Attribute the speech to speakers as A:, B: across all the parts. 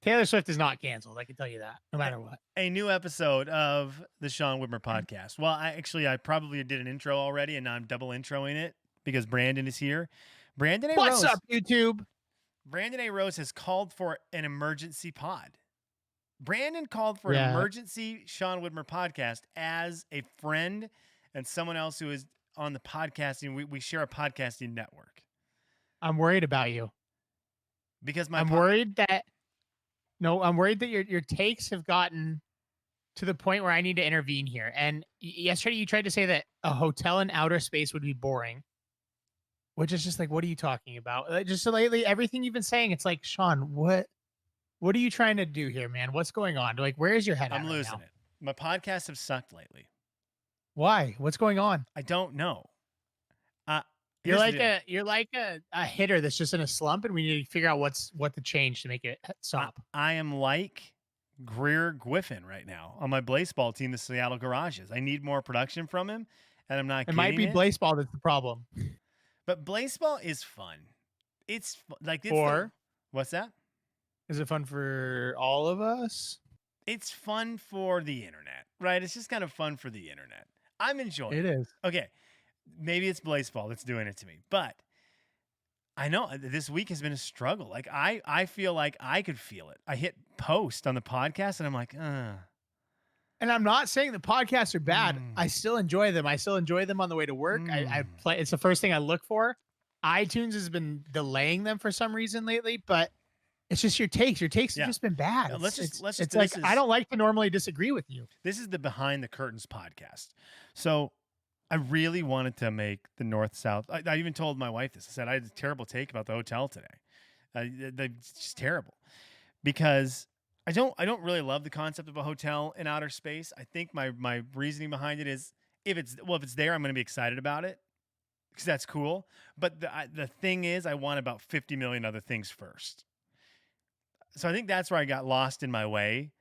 A: Taylor Swift is not canceled. I can tell you that, no matter what.
B: A new episode of the Sean Whitmer podcast. Well, I probably did an intro already, and now I'm double introing it because Brandon is here. Brandon A.
A: What's
B: Rose.
A: up, YouTube?
B: Brandon A. Rose has called for an emergency pod. Brandon called for an emergency Sean Whitmer podcast as a friend and someone else who is on the podcasting. We share a podcasting network.
A: I'm worried about you.
B: Because
A: I'm worried that your takes have gotten to the point where I need to intervene here. And yesterday you tried to say that a hotel in outer space would be boring, which is just like, what are you talking about? Just so lately, everything you've been saying, it's like, Sean, what are you trying to do here, man? What's going on? Like, where is your head?
B: I'm losing it. My podcasts have sucked lately.
A: Why? What's going on?
B: I don't know.
A: You're like a hitter that's just in a slump, and we need to figure out what to change to make it stop.
B: I am like Greer Griffin right now on my baseball team, the Seattle Garages. I need more production from him, and I'm not.
A: It might be baseball that's the problem.
B: But baseball is fun. It's like what's that?
A: Is it fun for all of us?
B: It's fun for the internet, right? It's just kind of fun for the internet. I'm enjoying it.
A: It is.
B: Okay. Maybe it's baseball that's doing it to me, but I know this week has been a struggle. Like I feel like I could feel it. I hit post on the podcast and I'm like, And
A: I'm not saying the podcasts are bad. I still enjoy them. I still enjoy them on the way to work. I play. It's the first thing I look for. iTunes has been delaying them for some reason lately, but it's just your takes. Your takes have just been bad.
B: No, let's just.
A: It's like I don't like to normally disagree with you.
B: This is the Behind the Curtains podcast. So I really wanted to make the North-South. I even told my wife this. I said I had a terrible take about the hotel today. It's just terrible because I don't really love the concept of a hotel in outer space. I think my reasoning behind it is if it's there, I'm going to be excited about it because that's cool. But the thing is, I want about 50 million other things first. So I think that's where I got lost in my way,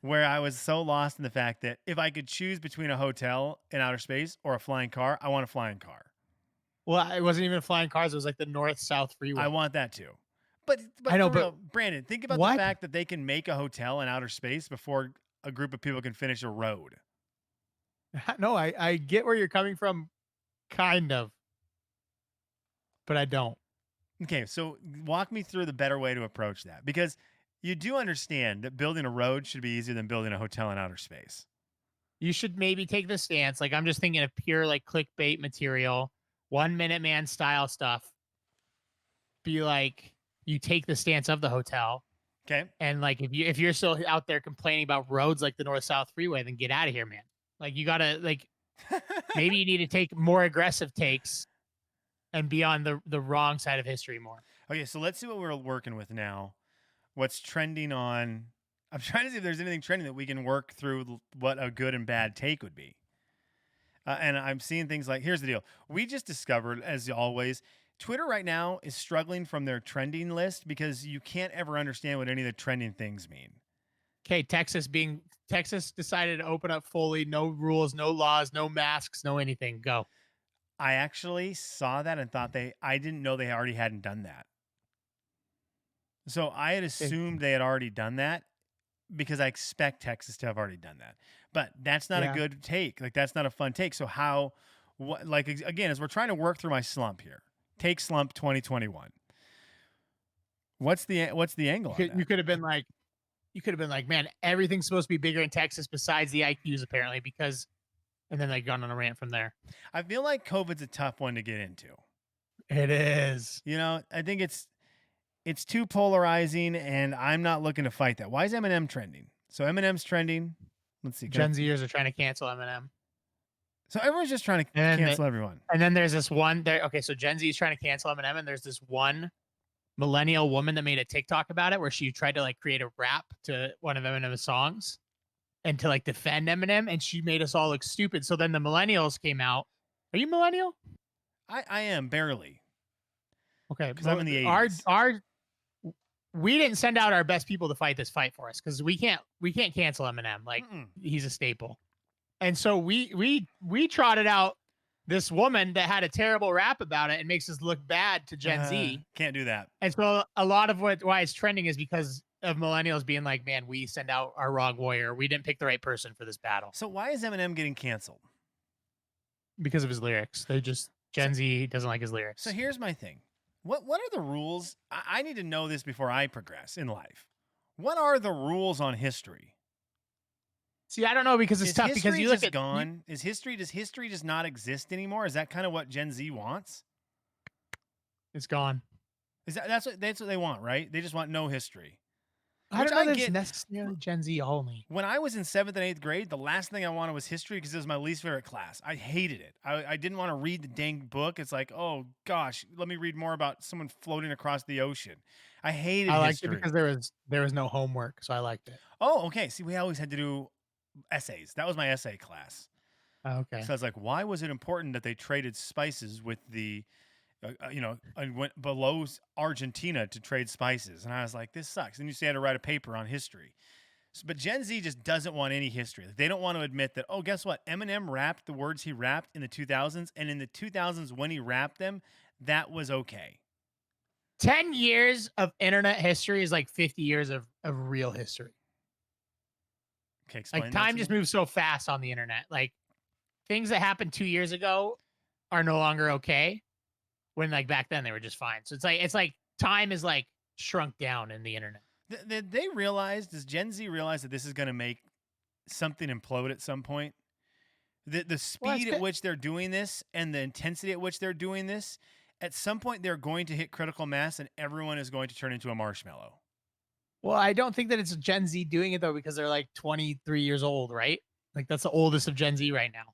B: where I was so lost in the fact that if I could choose between a hotel in outer space or a flying car, I want a flying car.
A: Well, it wasn't even flying cars. It was like the North-South freeway.
B: I want that too. But
A: I know,
B: but Brandon, think about the fact that they can make a hotel in outer space before a group of people can finish a road.
A: No, I get where you're coming from, kind of, but I don't.
B: Okay, so walk me through the better way to approach that, because you do understand that building a road should be easier than building a hotel in outer space.
A: You should maybe take the stance. Like, I'm just thinking of pure like clickbait material, 1 Minute Man style stuff. Be like, you take the stance of the hotel.
B: Okay.
A: And like, if you're still out there complaining about roads like the North-South freeway, then get out of here, man. Like, you gotta like, maybe you need to take more aggressive takes and be on the wrong side of history more.
B: Okay, so let's see what we're working with now. What's trending on... I'm trying to see if there's anything trending that we can work through what a good and bad take would be. And I'm seeing things like... Here's the deal. We just discovered, as always, Twitter right now is struggling from their trending list because you can't ever understand what any of the trending things mean.
A: Okay, Texas decided to open up fully. No rules, no laws, no masks, no anything. Go.
B: I actually saw that and thought I didn't know they already hadn't done that. So I had assumed they had already done that because I expect Texas to have already done that. But that's not a good take. Like, that's not a fun take. So again, as we're trying to work through my slump here, take slump 2021. What's the angle on that?
A: You could have been like, man, everything's supposed to be bigger in Texas besides the IQs apparently, because... And then they gone on a rant from there.
B: I feel like COVID's a tough one to get into.
A: It is.
B: You know, I think it's too polarizing, and I'm not looking to fight that. Why is Eminem trending? So Eminem's trending. Let's see.
A: Gen Zers are trying to cancel Eminem.
B: So everyone's just trying to cancel everyone.
A: And then there's this one there. Okay, so Gen Z is trying to cancel Eminem, and there's this one millennial woman that made a TikTok about it where she tried to like create a rap to one of Eminem's songs and to like defend Eminem, and she made us all look stupid. So then the millennials came out. Are you millennial?
B: I am barely.
A: Okay,
B: because I'm in the 80s.
A: We didn't send out our best people to fight this fight for us because we can't cancel Eminem. Like, he's a staple. And so we trotted out this woman that had a terrible rap about it and makes us look bad to Gen Z.
B: Can't do that.
A: And so a lot of why it's trending is because of millennials being like, "Man, we send out our wrong warrior. We didn't pick the right person for this battle
B: So why is Eminem getting canceled?
A: because of his lyrics." They just
B: So,
A: Gen Z doesn't like his
B: so
A: lyrics.
B: here's my thing. What are the rules? I need to know this before I progress in life. What are the rules on history?
A: See, I don't know because it's
B: Is
A: tough because
B: history
A: you look
B: just
A: at
B: gone? Does history just not exist anymore? Is that kind of what Gen Z wants?
A: it's gone.
B: Is that's what they want, right? They just want no history.
A: I
B: Which
A: don't know
B: I
A: that it's
B: get.
A: necessarily Gen Z only.
B: When I was in 7th and 8th grade, the last thing I wanted was history because it was my least favorite class. I hated it. I didn't want to read the dang book. It's like, oh gosh, let me read more about someone floating across the ocean. I hated
A: I liked it
B: history.
A: because there was no homework, so I liked it.
B: Oh, okay. See, we always had to do essays. That was my essay class.
A: Okay.
B: So I was like, why was it important that they traded spices with the, and went below Argentina to trade spices? And I was like, this sucks. And you say I had to write a paper on history. But Gen Z just doesn't want any history. They don't want to admit that, oh, guess what? Eminem rapped the words he rapped in the 2000s. And in the 2000s, when he rapped them, that was okay.
A: 10 years of internet history is like 50 years of real history.
B: Okay, explain
A: Like
B: that
A: time
B: to
A: just
B: me.
A: moves so fast on the internet. Like things that happened 2 years ago are no longer okay. When like back then they were just fine. So it's like time is like shrunk down in the internet.
B: They realize, does Gen Z realize that this is going to make something implode at some point? The
A: Well,
B: speed at which they're doing this and the intensity at which they're doing this, at some point they're going to hit critical mass and everyone is going to turn into a marshmallow.
A: well, I don't think that it's Gen Z doing it though because they're like 23 years old, right? Like that's the oldest of Gen Z right now.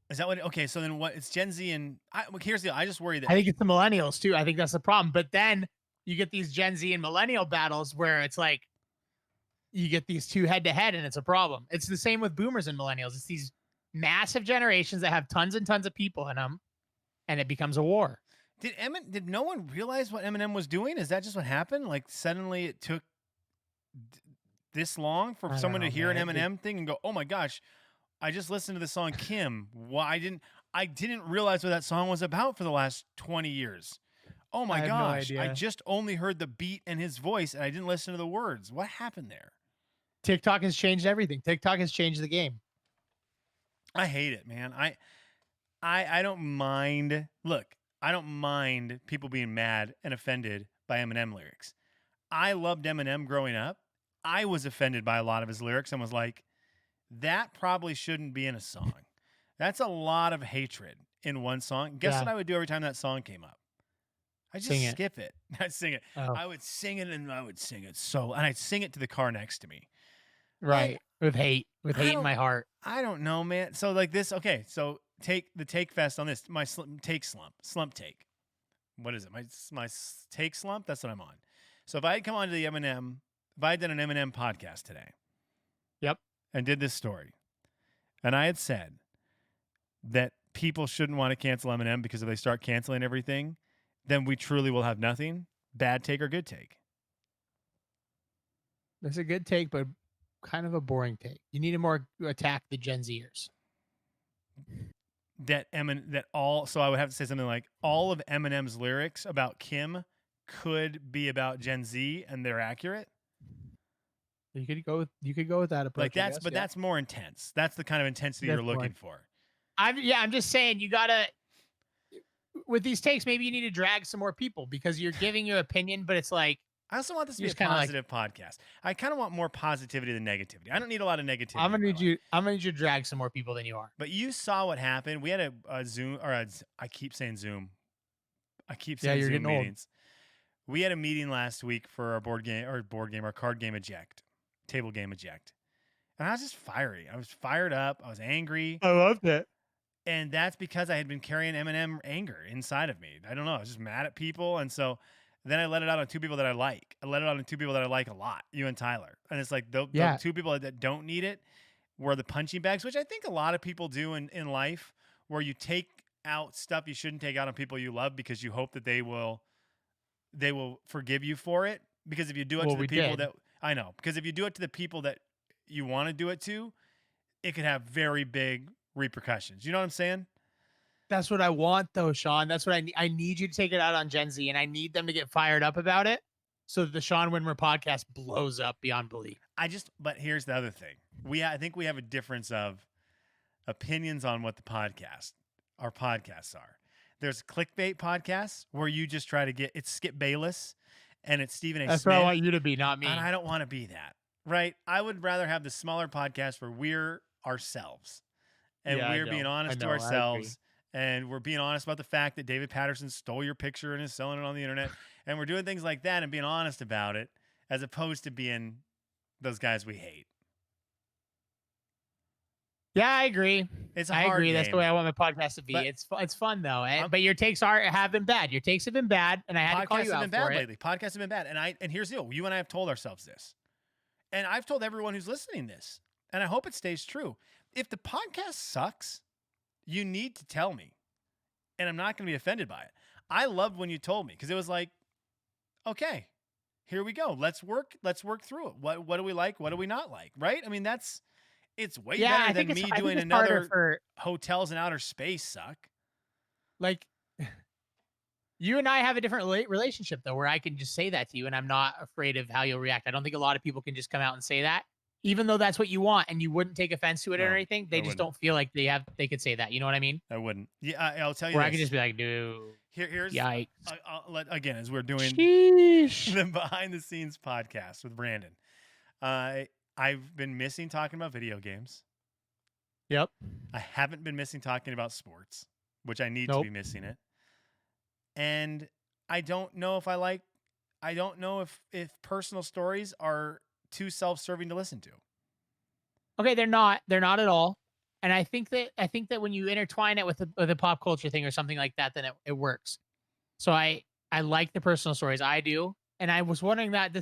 B: Is that what? Okay, so then what? It's Gen Z and here's the. I just worry that
A: I think it's the millennials too. I think that's the problem. But then you get these Gen Z and millennial battles where it's like you get these two head to head and it's a problem. It's the same with boomers and millennials. It's these massive generations that have tons and tons of people in them and it becomes a war.
B: did no one realize what Eminem was doing? Is that just what happened? Like suddenly it took this long for
A: I don't
B: someone to
A: know,
B: hear an
A: man.
B: Eminem thing and go, "Oh my gosh, I just listened to the song Kim. Why I didn't realize what that song was about for the last 20 years. Oh
A: I
B: my
A: have no
B: gosh, I
A: idea.
B: just only heard the beat and his voice and I didn't listen to the words. What happened there?"
A: TikTok has changed everything. TikTok has changed the game.
B: I hate it, man. I don't mind. Look, I don't mind people being mad and offended by Eminem lyrics. I loved Eminem growing up. I was offended by a lot of his lyrics and was like, that probably shouldn't be in a song. That's a lot of hatred in one song. Guess what
A: Yeah.
B: I would do every time that song came up? I just
A: Sing it.
B: skip it. I'd sing it.
A: Oh,
B: I would sing it and I would sing it and I'd sing it to the car next to me. Like,
A: right. With
B: I
A: hate in
B: don't
A: my heart.
B: I don't know, man. So like this, okay. So take fest on this. My slump take. What is it? Take slump. That's what I'm on. So if I had come on to the Eminem, if I had done an Eminem podcast today
A: Yep.
B: and did this story, and I had said that people shouldn't want to cancel Eminem because if they start canceling everything, then we truly will have nothing. Bad take or good take?
A: That's a good take, but kind of a boring take. You need to more attack the Gen Zers.
B: So I would have to say something like all of Eminem's lyrics about Kim could be about Gen Z and they're accurate.
A: You could go with that approach.
B: Like that's more intense. That's the kind of intensity you're
A: That's more.
B: looking for.
A: I'm just saying you gotta with these takes, maybe you need to drag some more people because you're giving your opinion, but it's like
B: I also want this to
A: you're
B: be a
A: just kind of like
B: positive podcast. I kind of want more positivity than negativity. I don't need a lot of negativity.
A: I'm gonna need you to drag some more people than you are.
B: But you saw what happened. We had a Zoom I keep saying Zoom. I keep
A: Yeah,
B: saying
A: you're
B: Zoom
A: getting old.
B: meetings. We had a meeting last week for our card game eject, table game eject. And I was just fiery. I was fired up. I was angry.
A: I loved it.
B: And that's because I had been carrying Eminem anger inside of me. I don't know. I was just mad at people. And so then I let it out on two people that I like. I let it out on two people that I like a lot, you and Tyler. And it's like the two people that don't need it were the punching bags, which I think a lot of people do in life, where you take out stuff you shouldn't take out on people you love because you hope that they will forgive you for it. Because if you do it to the people that I know, because if you do it to the people that you want to do it to, it could have very big repercussions. You know what I'm saying?
A: That's what I want though, Sean. That's what I need you to take it out on Gen Z and I need them to get fired up about it. so that the Sean Winmer podcast blows up beyond belief.
B: But here's the other thing. I think we have a difference of opinions on what our podcasts are. There's clickbait podcasts where you just try to it's Skip Bayless and it's Stephen A.
A: That's what I
B: Smith.
A: want you to be, not me.
B: And I don't want to be that, right? I would rather have the smaller podcast where we're ourselves and
A: Yeah,
B: we're being honest to ourselves. And we're being honest about the fact that David Patterson stole your picture and is selling it on the internet. And we're doing things like that and being honest about it, as opposed to being those guys we hate.
A: Yeah, I agree.
B: It's a
A: I
B: hard
A: agree.
B: game.
A: That's the way I want my podcast to be.
B: But
A: it's fun though. But your takes have been bad. Your takes have been bad, and I had to call you out
B: have been
A: for
B: bad
A: it.
B: lately. Podcasts have been bad, and here's the deal: you and I have told ourselves this, and I've told everyone who's listening this, and I hope it stays true. If the podcast sucks, you need to tell me, and I'm not going to be offended by it. I loved when you told me because it was like, okay, here we go. Let's work through it. What do we like? What do we not like? Right? I mean, it's way better than me doing another hotels in outer space suck.
A: Like, you and I have a different relationship though, where I can just say that to you and I'm not afraid of how you'll react. I don't think a lot of people can just come out and say that, even though that's what you want and you wouldn't take offense to it or anything. They just don't feel like they could say that. You know what I mean?
B: I wouldn't. Yeah, I'll tell you.
A: Where I could just be like, dude.
B: Here's
A: yikes.
B: Again, as we're doing
A: Sheesh.
B: the behind the scenes podcast with Brandon. I've been missing talking about video games.
A: Yep.
B: I haven't been missing talking about sports, which I need to be missing it. And I don't know if personal stories are too self-serving to listen to.
A: Okay, they're not at all. And I think that when you intertwine it with a pop culture thing or something like that, then it works. So I like the personal stories. I do. And I was wondering that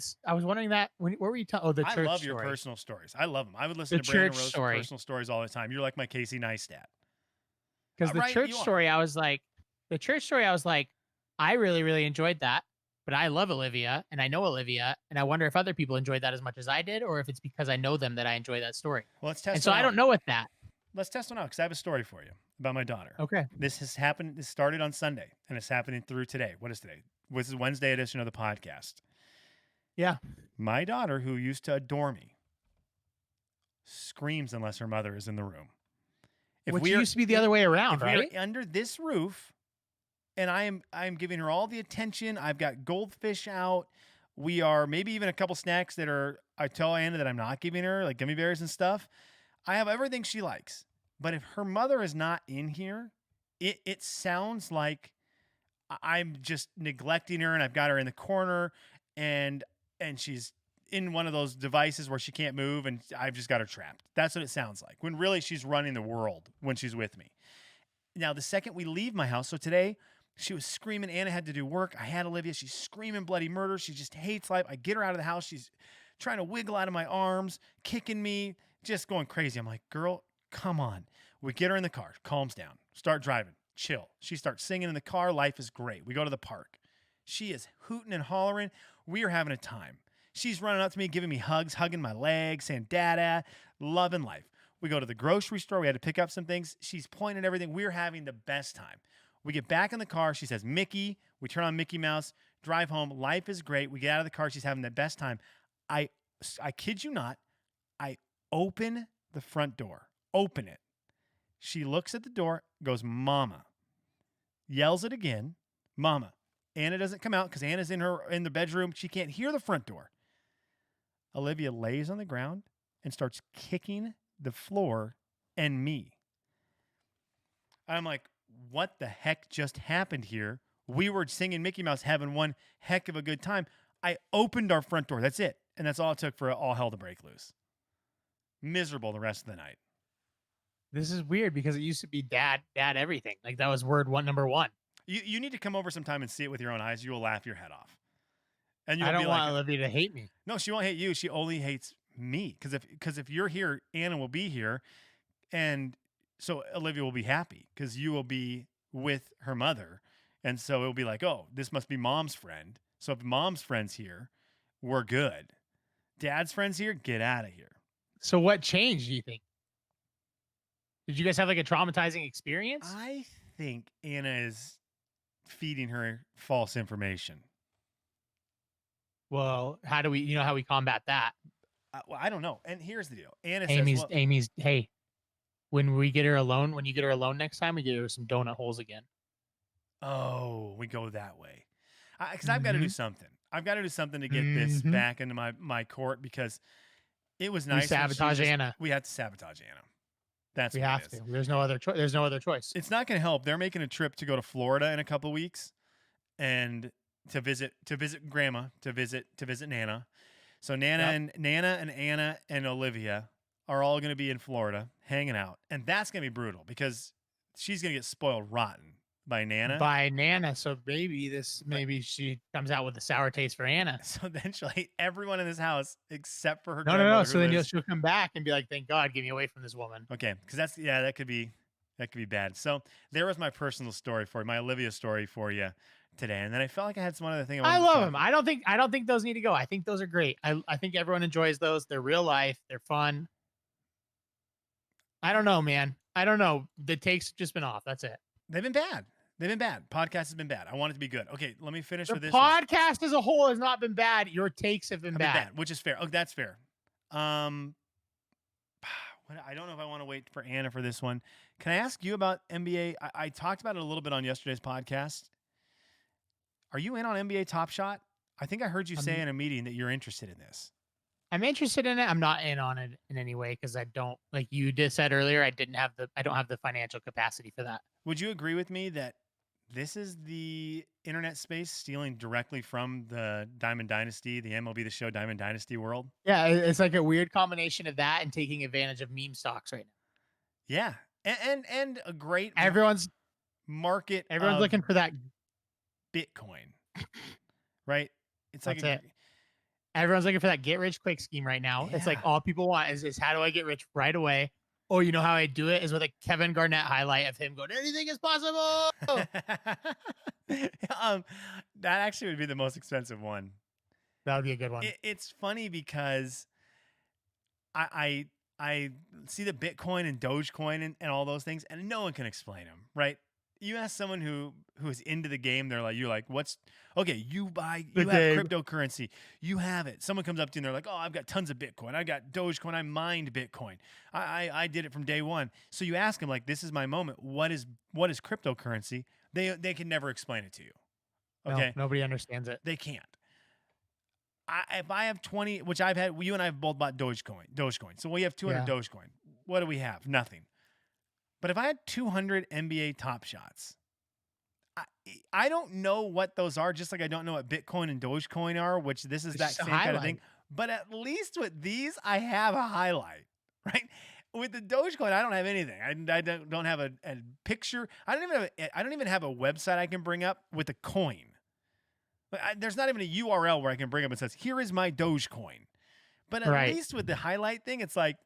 A: what were you talking? Oh, the church story.
B: I love your personal stories. I love them. I would listen to Brandon Rose personal stories all the time. You're like my Casey Neistat.
A: Because the church story, I was like, I really, really enjoyed that. But I love Olivia and I know Olivia. And I wonder if other people enjoyed that as much as I did, or if it's because I know them that I enjoy that story.
B: Well, let's test.
A: And so I don't know with that.
B: Let's test one out because I have a story for you about my daughter.
A: Okay.
B: This has happened. This started on Sunday and it's happening through today. What is today? This is Wednesday edition of the podcast.
A: Yeah.
B: My daughter, who used to adore me, screams unless her mother is in the room.
A: Which used to be the other way around, right?
B: We're under this roof, and I'm giving her all the attention. I've got goldfish out. We are maybe even a couple snacks I tell Anna that I'm not giving her, like gummy bears and stuff. I have everything she likes. But if her mother is not in here, it sounds like I'm just neglecting her and I've got her in the corner and she's in one of those devices where she can't move and I've just got her trapped. That's what it sounds like, when really she's running the world when she's with me. Now, the second we leave my house, so today she was screaming. Anna had to do work. I had Olivia. She's screaming bloody murder. She just hates life. I get her out of the house. She's trying to wiggle out of my arms, kicking me, just going crazy. I'm like, girl, come on. We get her in the car, calms down, start driving, chill. She starts singing in the car. Life is great. We go to the park. She is hooting and hollering. We are having a time. She's running up to me, giving me hugs, hugging my legs, saying, Dada, loving life. We go to the grocery store. We had to pick up some things. She's pointing at everything. We're having the best time. We get back in the car. She says, Mickey. We turn on Mickey Mouse, drive home. Life is great. We get out of the car. She's having the best time. I kid you not. I open the front door. Open it. She looks at the door, goes, Mama. Yells it again. Mama. Anna doesn't come out because Anna's in the bedroom. She can't hear the front door. Olivia lays on the ground and starts kicking the floor and me. I'm like, what the heck just happened here? We were singing Mickey Mouse, having one heck of a good time. I opened our front door. That's it. And that's all it took for all hell to break loose. Miserable the rest of the night.
A: This is weird because it used to be dad everything. Like that was number one.
B: You need to come over sometime and see it with your own eyes. You will laugh your head off. And
A: I don't want Olivia to hate me.
B: No, she won't hate you. She only hates me. Because if you're here, Anna will be here. And so Olivia will be happy because you will be with her mother. And so it'll be like, oh, this must be mom's friend. So if mom's friend's here, we're good. Dad's friend's here, get out of here.
A: So what changed, do you think? Did you guys have like a traumatizing experience?
B: I think Anna is feeding her false information.
A: Well, how do we, how we combat that?
B: Well, I don't know. And here's the deal. Anna says,
A: Amy's,
B: well,
A: Amy's, hey, when we get her alone, when you get her alone next time, we get her some donut holes again.
B: oh, we go that way. Because I've got to do
A: Mm-hmm.
B: something. I've got to do something to get this
A: Mm-hmm.
B: back into my court because it was
A: We
B: nice when she was
A: sabotage
B: just,
A: Anna.
B: we had to sabotage Anna. That's
A: We
B: what it
A: have
B: is.
A: to. There's no other choice. There's no other choice.
B: It's not going to help. They're making a trip to go to Florida in a couple weeks and to visit grandma, to visit Nana. So
A: Yep.
B: Nana and Anna and Olivia are all going to be in Florida hanging out. And that's going to be brutal because she's going to get spoiled rotten by Nana.
A: By Nana. So
B: But
A: maybe she comes out with a sour taste for Anna.
B: so then she'll hate everyone in this house except for her
A: No, no, no.
B: grandmother who
A: So then
B: lives.
A: she'll come back and be like, "Thank God, get me away from this woman."
B: Okay, because that could be bad. So there was my personal story for you, my Olivia story for you today, and then I felt like I had some other thing I
A: I
B: wanted to
A: love
B: talk
A: them.
B: about.
A: I don't think those need to go. I think those are great. I think everyone enjoys those. They're real life. They're fun. I don't know, man. I don't know. The takes have just been off. That's it.
B: They've been bad. They've been bad. Podcast has been bad. I want it to be good. Okay, let me finish
A: The
B: with this.
A: podcast as a whole has not been bad. Your takes have been
B: I've been
A: bad.
B: bad, which is fair. Oh, that's fair. Um, I don't know if I want to wait for Anna for this one. Can I ask you about NBA? I talked about it a little bit on yesterday's podcast. Are you in on NBA Top Shot? I think I heard you say
A: I'm
B: in a meeting that you're interested in this.
A: I'm interested in it. I'm not in on it in any way because I don't, like you just said earlier, I don't have the financial capacity for that.
B: Would you agree with me that this is the internet space stealing directly from the Diamond Dynasty, the MLB The Show Diamond Dynasty world?
A: Yeah, it's like a weird combination of that and taking advantage of meme stocks right now.
B: Yeah, and a great
A: Everyone's
B: market
A: everyone's
B: of
A: looking for that.
B: Bitcoin, right? It's like
A: That's it. Everyone's looking for that get rich quick scheme right now. It's like
B: yeah.
A: all people want is how do I get rich right away? Or you know how I do it is with a Kevin Garnett highlight of him going, anything is possible.
B: um, that actually would be the most expensive one.
A: That would be a good one.
B: It's funny because I see the Bitcoin and Dogecoin and all those things, and no one can explain them, right? You ask someone who is into the game, you're like, what's okay? You have cryptocurrency, you have it. Someone comes up to you and they're like, oh, I've got tons of Bitcoin, I got Dogecoin, I mined Bitcoin, I did it from day one. So you ask them like, this is my moment. What is cryptocurrency? They can never explain it to you.
A: No,
B: Okay,
A: nobody understands it.
B: they can't. If I have 20, which I've had, you and I have both bought Dogecoin. So we have 200
A: Yeah.
B: Dogecoin. What do we have? Nothing. But if I had 200 NBA Top Shots, I don't know what those are, just like I don't know what Bitcoin and Dogecoin are, which this is
A: It's
B: that
A: just a
B: same kind of thing.
A: highlight.
B: But at least with these, I have a highlight, right? With the Dogecoin, I don't have anything. I don't have a picture. I don't even have a website I can bring up with a coin. There's not even a URL where I can bring up and says, here is my Dogecoin. But at
A: Right.
B: least with the highlight thing, it's like,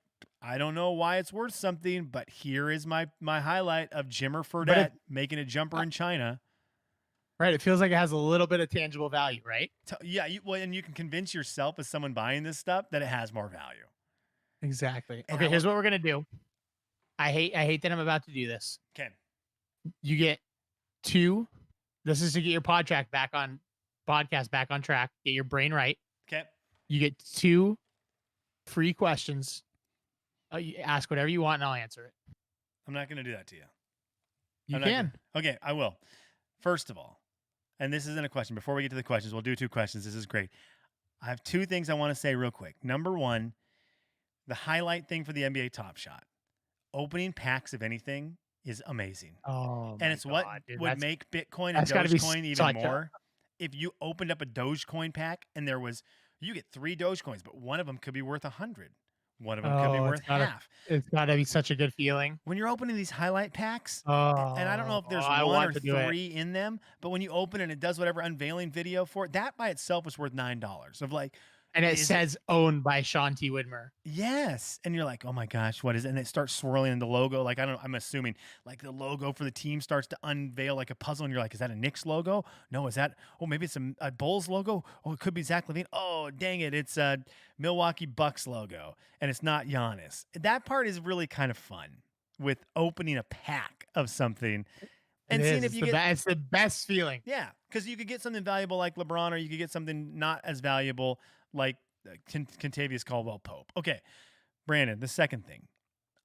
B: I don't know why it's worth something, but here is my highlight of Jimmer Fredette making a jumper in China.
A: Right. It feels like it has a little bit of tangible value, right?
B: Yeah, and you can convince yourself as someone buying this stuff that it has more value.
A: Exactly.
B: And
A: Okay, here's what we're gonna do. I hate that I'm about to do this.
B: Okay.
A: You get two. This is to get your podcast back on track. Get your brain right.
B: Okay.
A: You get two free questions. You ask whatever you want, and I'll answer it.
B: I'm not going to do that to you.
A: You can.
B: Okay, I will. First of all, and this isn't a question. Before we get to the questions, we'll do two questions. This is great. I have two things I want to say real quick. Number one, the highlight thing for the NBA Top Shot. Opening packs of anything is amazing.
A: Oh,
B: and it's
A: God,
B: what
A: dude,
B: would make Bitcoin and
A: that's gotta be
B: Dogecoin even
A: such
B: more. If you opened up a Dogecoin pack and you get 3 Dogecoins, but one of them could be worth 100. One of them could be worth half.
A: It's gotta be such a good feeling.
B: When you're opening these highlight packs,
A: Oh,
B: and I don't know if there's
A: I
B: one
A: want
B: or
A: to do it.
B: 3 in them, but when you open it and it does whatever unveiling video for it, that by itself was worth $9. Of like,
A: And it says owned by Sean T. Widmer.
B: yes. And you're like, oh my gosh, what is it? And it starts swirling in the logo. Like, I'm assuming like the logo for the team starts to unveil like a puzzle. And you're like, is that a Knicks logo? No, maybe it's a Bulls logo. Oh, it could be Zach LaVine. Oh, dang it. It's a Milwaukee Bucks logo. And it's not Giannis. That part is really kind of fun with opening a pack of something.
A: It
B: and seeing
A: is.
B: if
A: It's
B: you
A: the
B: get,
A: best. It's the best feeling.
B: yeah, because you could get something valuable like LeBron, or you could get something not as valuable like Contavious Caldwell Pope. Okay, Brandon, the second thing,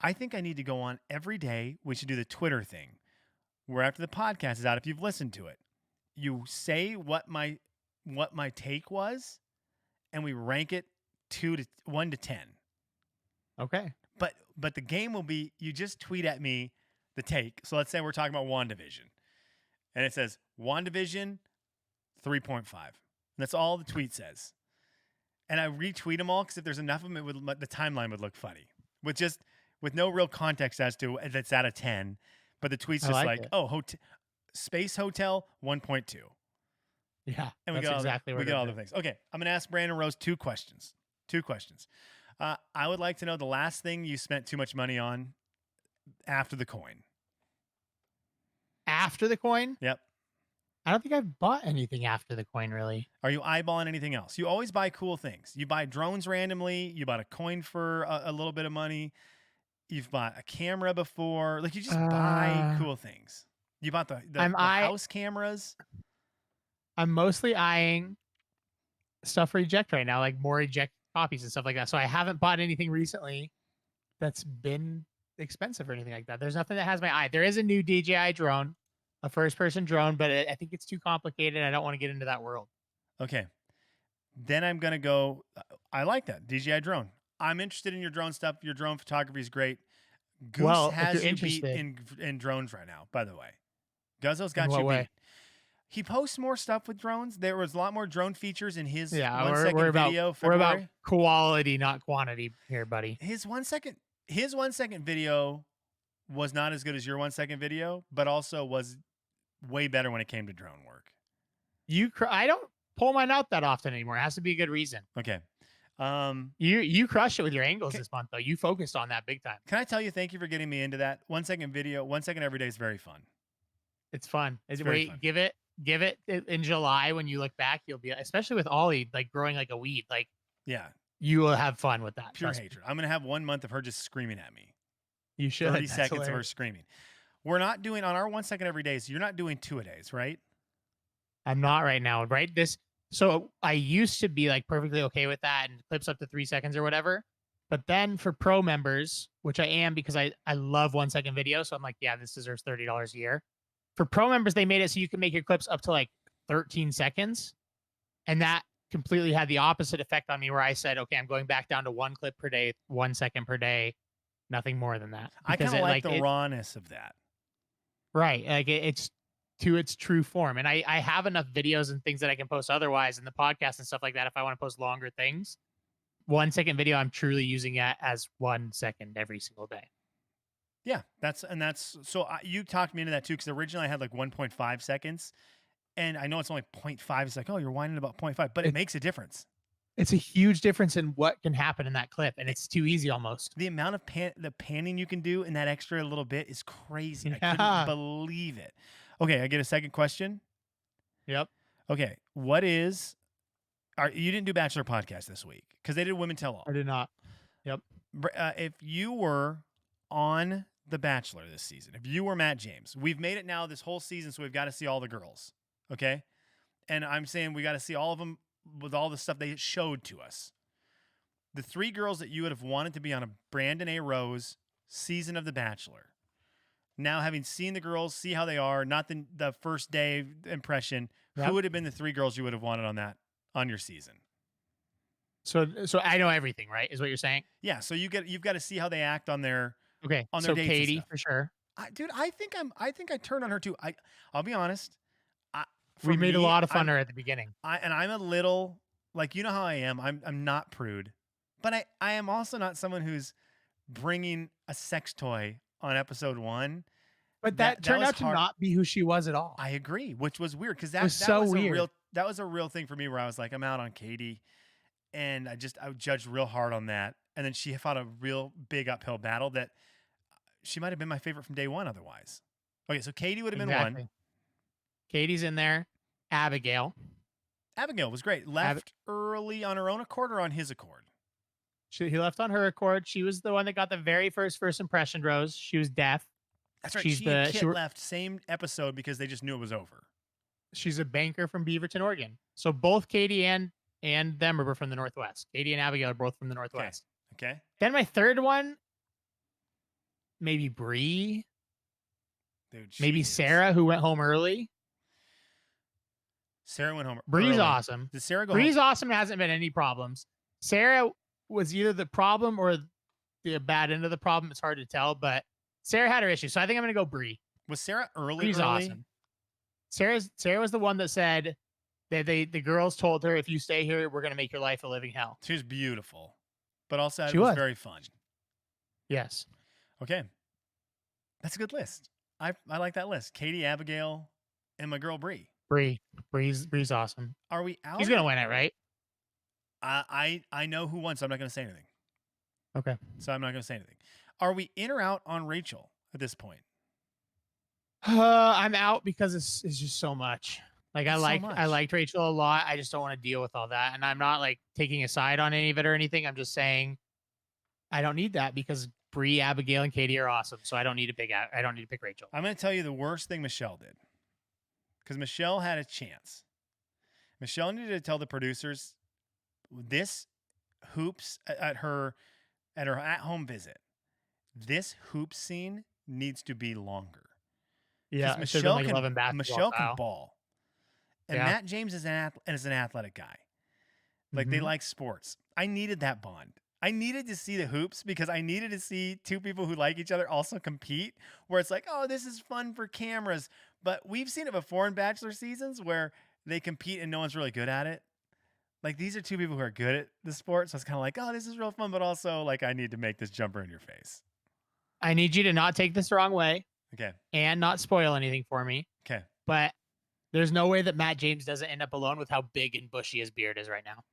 B: I think I need to go on every day. We should do the Twitter thing where after the podcast is out, if you've listened to it, you say what my take was, and we rank it 1 to 10.
A: Okay.
B: But the game will be you just tweet at me the take. So let's say we're talking about WandaVision, and it says WandaVision 3.5. That's all the tweet says. And I retweet them all because if there's enough of them, the timeline would look funny with no real context as to if it's out of 10. But the tweet's
A: I
B: just
A: like
B: like,
A: it.
B: oh, Space Hotel 1.2.
A: Yeah.
B: And
A: That's exactly
B: we
A: what
B: get
A: it
B: all the
A: is.
B: things. Okay, I'm gonna ask Brandon Rose two questions. I would like to know the last thing you spent too much money on after the coin.
A: After the coin,
B: Yep.
A: I don't think I've bought anything after the coin really.
B: Are you eyeballing anything else? You always buy cool things. You buy drones randomly. You bought a coin for a little bit of money. You've bought a camera before. Like you just buy
A: Uh,
B: cool things. You bought the
A: I'm
B: the
A: I
B: house cameras.
A: I'm mostly eyeing stuff for eject right now, like more eject copies and stuff like that. So I haven't bought anything recently that's been expensive or anything like that. There's nothing that has my eye. There is a new DJI drone, a first person drone, but I think it's too complicated. I don't want to get into that world.
B: Okay. Then I'm gonna go. I like that DJI drone. I'm interested in your drone stuff. Your drone photography is great. Goose
A: Well, if you're
B: has you beat
A: interested,
B: in drones right now. By the way, Guzzo's
A: in
B: got
A: what
B: you
A: way?
B: beat. He posts more stuff with drones. There was a lot more drone features in his
A: Yeah,
B: one
A: we're
B: second
A: about
B: video
A: we're about
B: February.
A: quality, not quantity here, buddy.
B: His 1 second video was not as good as your 1 second video, but also was way better when it came to drone work.
A: I don't pull mine out that often anymore. It has to be a good reason.
B: Okay.
A: You crushed it with your angles
B: Can,
A: this month though. You focused on that big time.
B: can I tell you thank you for getting me into that 1 second video? 1 second every day is very fun.
A: It's fun.
B: It's very
A: Wait,
B: fun.
A: give it in July when you look back, you'll be especially with Ollie like growing like a weed. Like
B: Yeah.
A: you will have fun with that.
B: Pure
A: Trust me.
B: hatred. I'm going to have 1 month of her just screaming at me.
A: You should.
B: 30
A: That's
B: seconds of her
A: hilarious.
B: screaming. We're not doing on our 1 second every day. So you're not doing 2 a days, right?
A: I'm not right now, right? So I used to be like perfectly okay with that and clips up to 3 seconds or whatever. But then for pro members, which I am because I love 1 second video. So I'm like, yeah, this deserves $30 a year. For pro members, they made it so you can make your clips up to like 13 seconds. And that completely had the opposite effect on me where I said, okay, I'm going back down to 1 clip per day, 1 second per day, nothing more than that.
B: I kind of like the
A: it,
B: rawness of that.
A: right. Like it's to its true form. And I have enough videos and things that I can post otherwise in the podcast and stuff like that. If I want to post longer things, 1 second video, I'm truly using it as 1 second every single day.
B: Yeah, that's so you talked me into that too because originally I had like 1.5 seconds, and I know it's only 0.5. It's like, oh, you're whining about 0.5, but it makes a difference.
A: It's a huge difference in what can happen in that clip, and it's too easy almost.
B: The amount of the panning you can do in that extra little bit is crazy. I
A: Yeah.
B: couldn't believe it. Okay, I get a second question.
A: Yep.
B: Okay, you didn't do Bachelor podcast this week because they did Women Tell All.
A: I did not. Yep.
B: If you were on The Bachelor this season, if you were Matt James, we've made it now this whole season, so we've got to see all the girls. Okay, and I'm saying we got to see all of them with all the stuff they showed to us. The 3 girls that you would have wanted to be on a Brandon A. Rose season of The Bachelor. Now, having seen the girls, see how they are, not the first day impression,
A: Yep.
B: who would have been the 3 girls you would have wanted on your season?
A: So I know everything, right? Is what you're saying?
B: Yeah, so you've got to see how they act on their
A: Okay.
B: on their
A: So
B: dates and
A: Katie
B: stuff.
A: for sure.
B: Dude, I think I turned on her too. I'll be honest.
A: We made a lot of fun
B: I'm,
A: her at the beginning.
B: I'm a little like, you know how I am. I'm not prude, but I am also not someone who's bringing a sex toy on episode 1.
A: But that turned
B: was
A: out to
B: hard.
A: not be who she was at all.
B: I agree, which was weird because that
A: was so
B: was
A: weird.
B: that was a real thing for me where I was like, I'm out on Katie, and I judged real hard on that, and then she fought a real big uphill battle that she might have been my favorite from day one otherwise. Okay, so Katie would have been one.
A: Katie's in there. Abigail
B: was great. Left early on her own accord or on his accord?
A: He left on her accord. She was the one that got the very first impression rose. She was deaf.
B: That's right.
A: She's
B: She and
A: the
B: Kit left same episode because they just knew it was over.
A: she's a banker from Beaverton, Oregon. So both Katie and them are from the Northwest. Katie and Abigail are both from the
B: Okay.
A: Northwest.
B: Okay.
A: Then my third one, maybe Bree,
B: Dude,
A: maybe
B: she is.
A: Sarah, who went home early.
B: Sarah went home
A: Bree's
B: early.
A: awesome.
B: Did Sarah go
A: Bree's
B: home?
A: awesome. Hasn't been any problems. Sarah was either the problem or the bad end of the problem. It's hard to tell, but Sarah had her issues. So I think I'm going to go Bree.
B: Was Sarah early?
A: Bree's awesome. Sarah was the one that said that the girls told her, if you stay here, we're going to make your life a living hell.
B: She was beautiful, but also
A: She
B: it was
A: was.
B: very fun.
A: Yes.
B: Okay. That's a good list. I like that list. Katie, Abigail, and my girl Bree.
A: Bree's awesome.
B: Are we out?
A: He's going to win it, right?
B: I know who won, so I'm not going to say anything.
A: Okay.
B: So I'm not going to say anything. Are we in or out on Rachel at this point?
A: I'm out because it's just so much. Like
B: It's so
A: I
B: much.
A: liked Rachel a lot. I just don't want to deal with all that. And I'm not like taking a side on any of it or anything. I'm just saying I don't need that because Bree, Abigail, and Katie are awesome. So I don't need to pick Rachel.
B: I'm going to tell you the worst thing Michelle did. Because Michelle had a chance. Michelle needed to tell the producers this hoops at her at-home visit. This hoop scene needs to be longer.
A: Yeah,
B: Michelle
A: like
B: can
A: 11 basketball
B: Michelle
A: style.
B: can ball, and
A: Yeah.
B: Matt James is an athletic guy. Like they
A: Mhm.
B: like sports. I needed that bond. I needed to see the hoops because I needed to see two people who like each other also compete. Where it's like, oh, this is fun for cameras, but we've seen it before in Bachelor seasons where they compete and no one's really good at it. Like these are two people who are good at the sport, so it's kind of like, oh, this is real fun, but also like I need to make this jumper in your face.
A: I need you to not take this the wrong way
B: Okay.
A: and not spoil anything for me.
B: Okay.
A: But there's no way that Matt James doesn't end up alone with how big and bushy his beard is right now.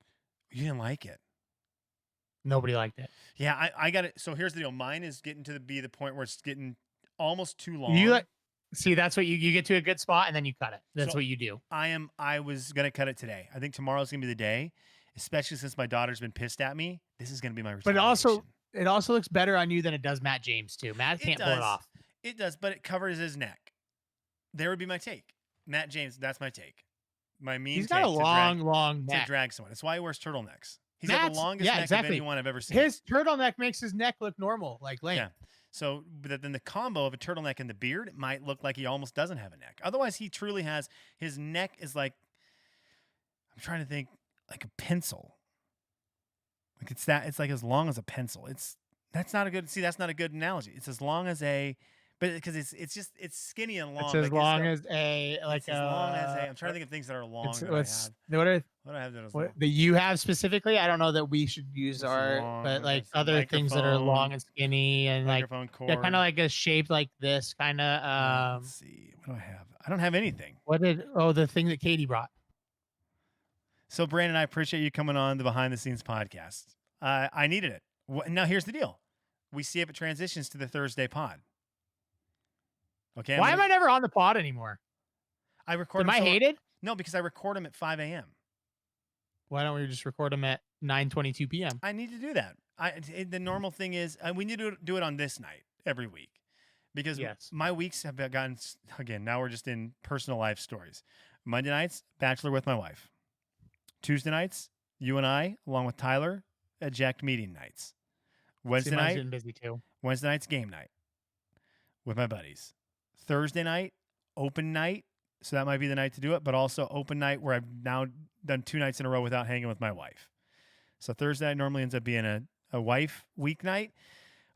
B: You didn't like it.
A: Nobody liked it.
B: Yeah, I got it. So here's the deal. Mine is getting to be the point where it's getting almost too long.
A: You see, that's what you get to a good spot and then you cut it. That's
B: So
A: what you do.
B: I was gonna cut it today. I think tomorrow's gonna be the day, especially since my daughter's been pissed at me. This is gonna be my
A: But
B: retaliation.
A: it also looks better on you than it does Matt James too. Matt can't pull it off.
B: It does, but it covers his neck. There would be my take. Matt James, that's my take. My mean
A: He's
B: take
A: got a
B: to
A: long
B: drag,
A: neck.
B: to drag someone. That's why he wears turtlenecks. He's got
A: Matt's-
B: the longest
A: yeah,
B: neck
A: exactly.
B: of anyone I've ever seen.
A: His turtleneck makes his neck look normal, like lame.
B: Yeah. So, but then the combo of a turtleneck and the beard might look like he almost doesn't have a neck. Otherwise, he truly has. His neck is like, I'm trying to think, like a pencil. Like it's like as long as a pencil. That's not a good. See, that's not a good analogy. It's as long as a, but because it's skinny and long.
A: It's as
B: like
A: long as a
B: it's as long as a. I'm trying to think of things that are long. That I have.
A: What are
B: What do I have that is long?
A: what that you have specifically? I don't know that we should use
B: What's
A: our,
B: long?
A: but like
B: What's the
A: other things that are long
B: microphone?
A: and skinny and like
B: Microphone cord.
A: yeah, kind of like a shape like this, kind of.
B: Let's see. What do I have? I don't have anything.
A: The thing that Katie brought?
B: So, Brandon, I appreciate you coming on the Behind the Scenes podcast. I needed it. Now, here's the deal. We see if it transitions to the Thursday pod. Okay.
A: Why am I never on the pod anymore?
B: I record.
A: Am I hated?
B: No, because I record them at 5 a.m.
A: Why don't we just record them at 9:22 p.m.?
B: I need to do that. The normal thing is we need to do it on this night every week because
A: Yes.
B: my weeks have gotten, again, now we're just in personal life stories. Monday nights, Bachelor with my wife. Tuesday nights, you and I, along with Tyler, eject meeting nights. Wednesday
A: See, mine's
B: night,
A: getting busy too.
B: Wednesday night's game night with my buddies. Thursday night, open night. So that might be the night to do it, but also open night where I've now done 2 nights in a row without hanging with my wife. So Thursday night normally ends up being a wife weeknight.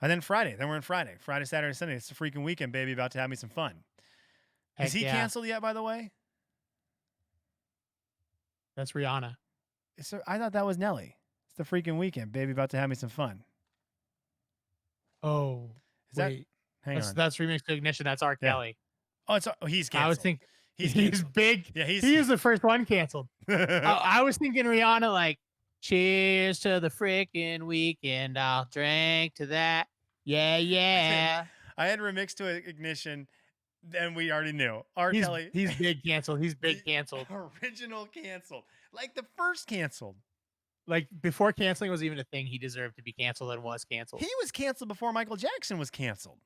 B: And then Friday, we're in Friday, Saturday, Sunday. It's a freaking weekend, baby. About to have me some fun.
A: Heck
B: Is he
A: yeah.
B: canceled yet, by the way?
A: That's Rihanna.
B: I thought that was Nelly. It's the freaking weekend, baby. About to have me some fun.
A: Oh,
B: Is that?
A: wait.
B: Hang on.
A: That's Remix to Ignition. That's R.
B: Yeah.
A: Kelly.
B: He's canceled.
A: I was thinking
B: he's
A: he's
B: canceled.
A: big.
B: Yeah,
A: He is the first one canceled. I was thinking Rihanna, like, cheers to the freaking weekend. I'll drink to that. Yeah, yeah.
B: I had remixed to Ignition, and we already knew. R.
A: He's,
B: Kelly.
A: he's big canceled. He's big canceled.
B: Original canceled. Like the first canceled.
A: Like before canceling was even a thing, he deserved to be canceled and was canceled.
B: He was canceled before Michael Jackson was canceled.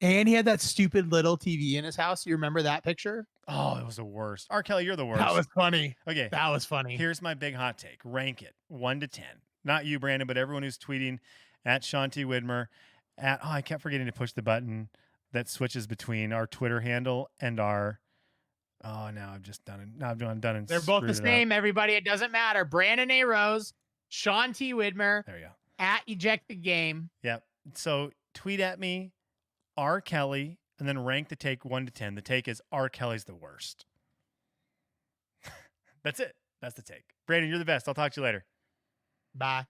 A: And he had that stupid little TV in his house. You remember that picture?
B: Oh, it was the worst. R. Kelly, you're the
A: That
B: worst.
A: was funny.
B: Okay,
A: That was funny.
B: here's my big hot take. Rank it 1 to 10. Not you, Brandon, but everyone who's tweeting at Shanti Widmer. I kept forgetting to push the button that switches between our Twitter handle and our. Oh, now I've just done it. Now I'm done and
A: They're both the
B: screwed it up.
A: same, everybody. It doesn't matter. Brandon A. Rose, Sean T. Widmer,
B: There you go.
A: at Eject the Game.
B: Yep. So tweet at me, R. Kelly, and then rank the take 1 to 10. The take is R. Kelly's the worst. That's it. That's the take. Brandon, you're the best. I'll talk to you later.
A: Bye.